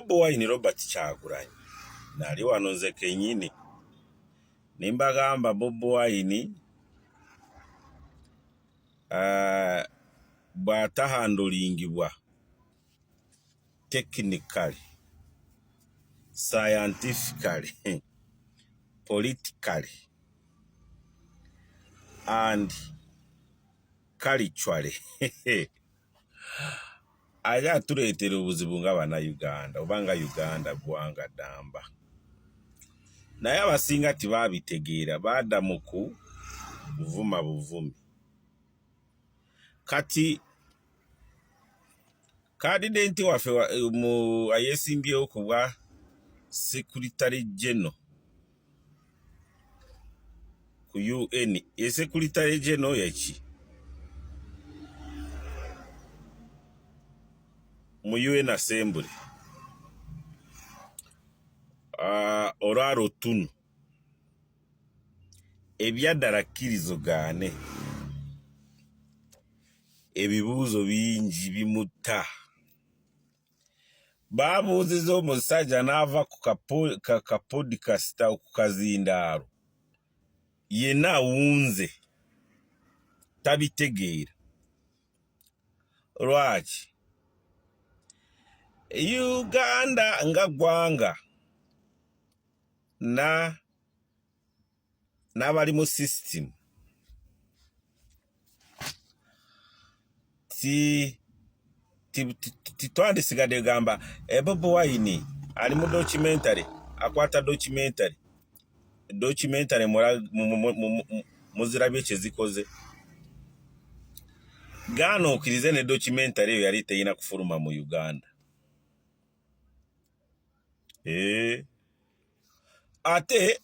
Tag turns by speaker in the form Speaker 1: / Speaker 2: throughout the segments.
Speaker 1: Bobi Wine Robert Kyagulanyi nali wano nze kennyini nimbagamba Bobi Wine bw'atahandulingibwa technically, scientifically, politically and culturally ajja atuleetera obuzibu ng'Abannayuganda obanga Uganda ggwanga ddamba. Naye abasinga tibaabitegeera, baadda mu buvuma buvumi. Kati kandidenti waffe ayeesimbyewo ku bwa Secretary General ku UN. Ye Secretary General yaki mu UN Assembly, Olwalo Tunu, ebyaddala kkirizogaane, ebibuuzo bingi bimutta. Baabuuziza omusajja n'ava ku kapodikasita ku kazindaalo, yenna awunze tabitegeera. Lwaki? Uganda nga ggwanga n'abali mu system titwandisigadde gamba Bobi Wine ali mu documentary, akwata documentary muzirabye kye zikoze. Gaana okkirize ne documentary eyo yali teyina kufuluma mu Uganda. Ate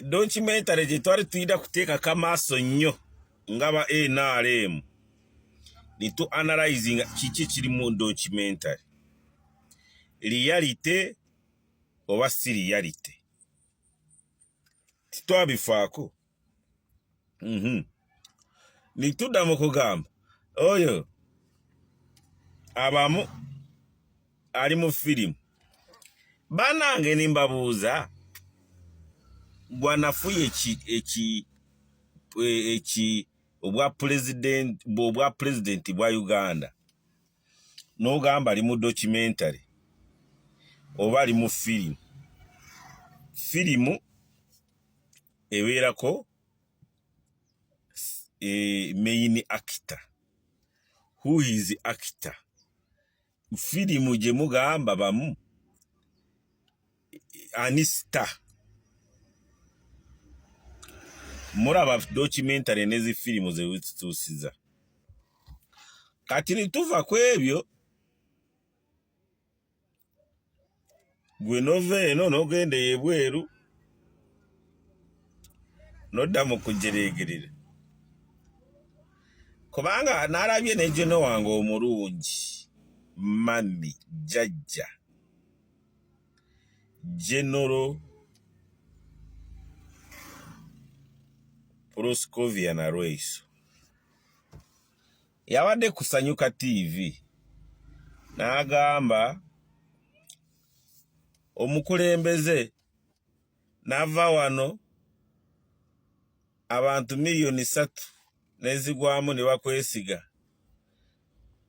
Speaker 1: documentary gye twali tuyina kuteekako amaaso nnyo ng'aba NRM nitu analyzing kiki kiri mu documentary, reality oba si reality, titwabifaako. Nitudda mu kugamba oyo abamu ali mu firimu. Bannange nimbabuuza, gwanafuye obwa pulezidenti bwa Uganda n'ogamba ali mu documentary oba ali mu firimu. Firimu ebeerako main actor. Who is actor? Firimu gye mugamba bamu ani star. Muraba documentary nezi firimu ze witutuusiza. Kati nituva ku ebyo, gwe nova eno n'ogenda ebweru n'odda mu kujereegerera. Kubanga naalabye ne General wange omulungi, mami jjajja General Proscovia Narweso yabadde ku Sanyuka TV n'agamba omukulembeze n'ava wano abantu 3 miliyoni nezigwamu ne bakwesiga,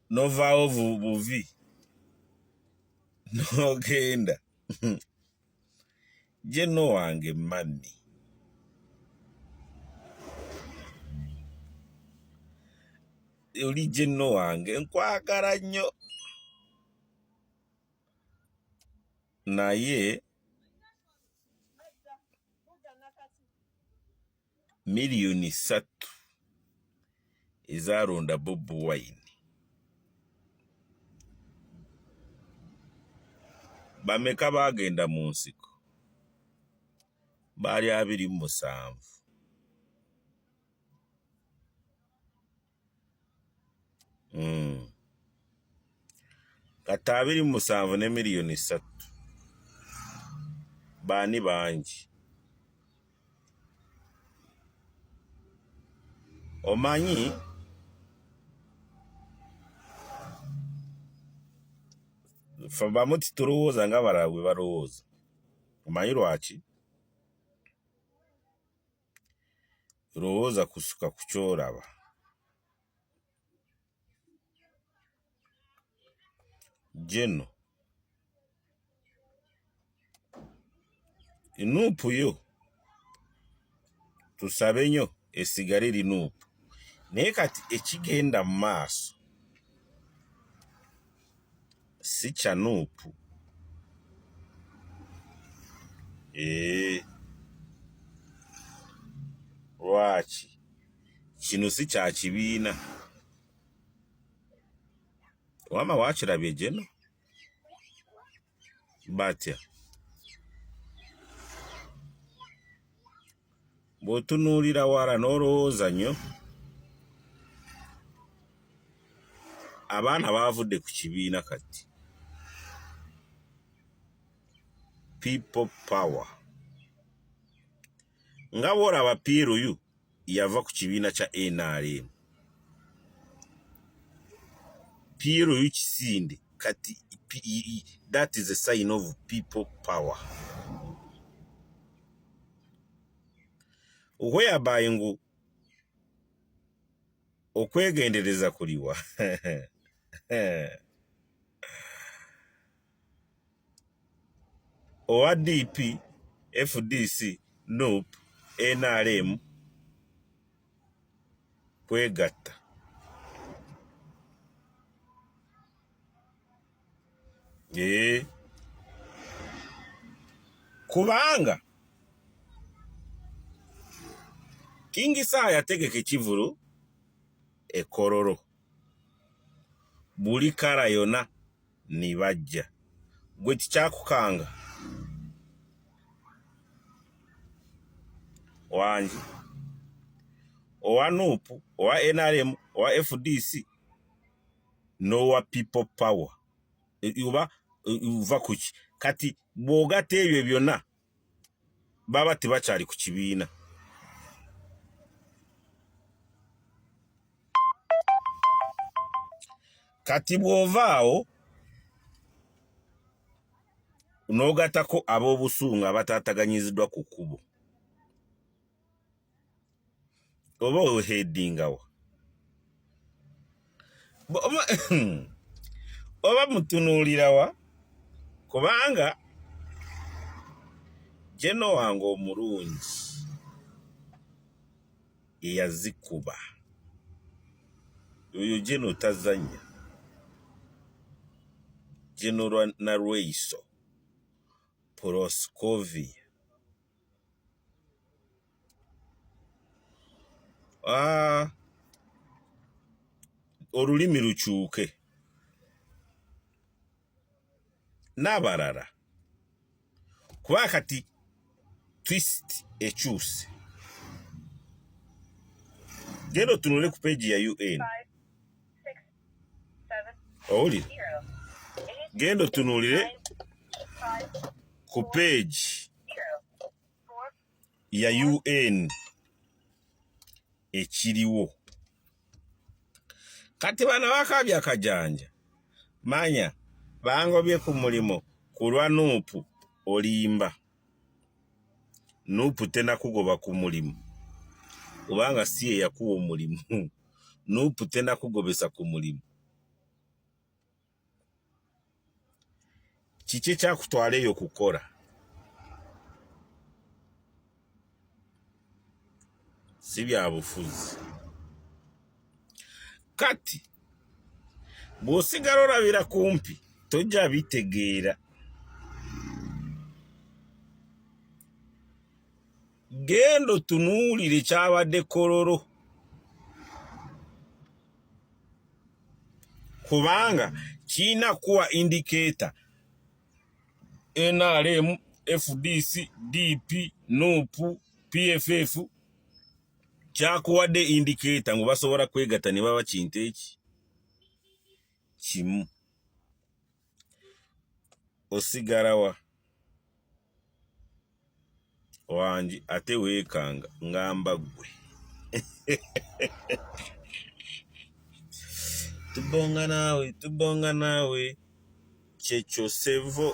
Speaker 1: novaawo buvi n'ogenda. General wange mami, oli General wange nkwagala nnyo, naye 3 miliyoni ezalonda Bobi Wine. Bameka baagenda mu nsiko? Baali 27. Kati 27 ne 3 miliyoni baani bangi. Omanyi Fa bamuti tulowooza nga abalala bwe balowooza. Omanyi lwaki? Lowooza kusuka ku kyolaba. Jeno Nuupu yo tusabe nnyo esigale eri Nuupu, naye kati ekigenda mu maaso si kya Nuupu. Lwaki? Kino si kya kibiina. Wama wakirabye Jeno? Batya bw'otunuulira wala n'olowooza nnyo, abaana baavudde ku kibiina kati. People power. Nga bw'olaba PLU yava ku kibiina kya NRM. PLU kisinde kati, that is a sign of people power. Whereby ngu okwegendereza kuliwa. Owa DP, FDC, NUP, NRM kwegatta. Kubanga King Saa yategeka ekivulu Kololo. Buli kala yona ni bajja. Gwe kikyakukanga wangi owa Nuupu, owa NRM, owa FDC n'owa people power. Uva kuki kati bw'ogatta ebyo byonna baba tebakyali ku kibiina. Kati bw'ovaawo n'ogattako ab'obusungu abataataganyiziddwa ku kkubo, oba ohedingawa oba mutunuulirawa, kubanga Jeno wange omulungi eyazikuba oyo Jeno tazanya. Jeno Narweyiso Proscovia. Olulimi lukyuke n'abalala kuba kati twist ekyuse. Genda otunule ku peegi ya UN. Owulira? Genda otunulire ku peegi ya UN ekiriwo. Kati bana bakabya akajanja manya bangobye ku mulimo kulwa Nuupu olimba. Nuupu tena kugoba ku mulimo kubanga si ye yakuwa omulimu. Nuupu tena kugobesa ku mulimo. Kiki kyakutwala eyo kukola? Si bya bufuzi. Kati bw'osigala olabira kumpi tojja bitegeera. Genda otunuulire kyabadde Kololo, kubanga kiina kuwa indicator NRM, FDC, DP, NUP, PFF kyakuwadde indicator ngu basobola kwegatta ne baba kintu eki kimu. Osigalawa wangi ate weekanga ngamba gwe. Tubonga nawe Kyekyo Sevo.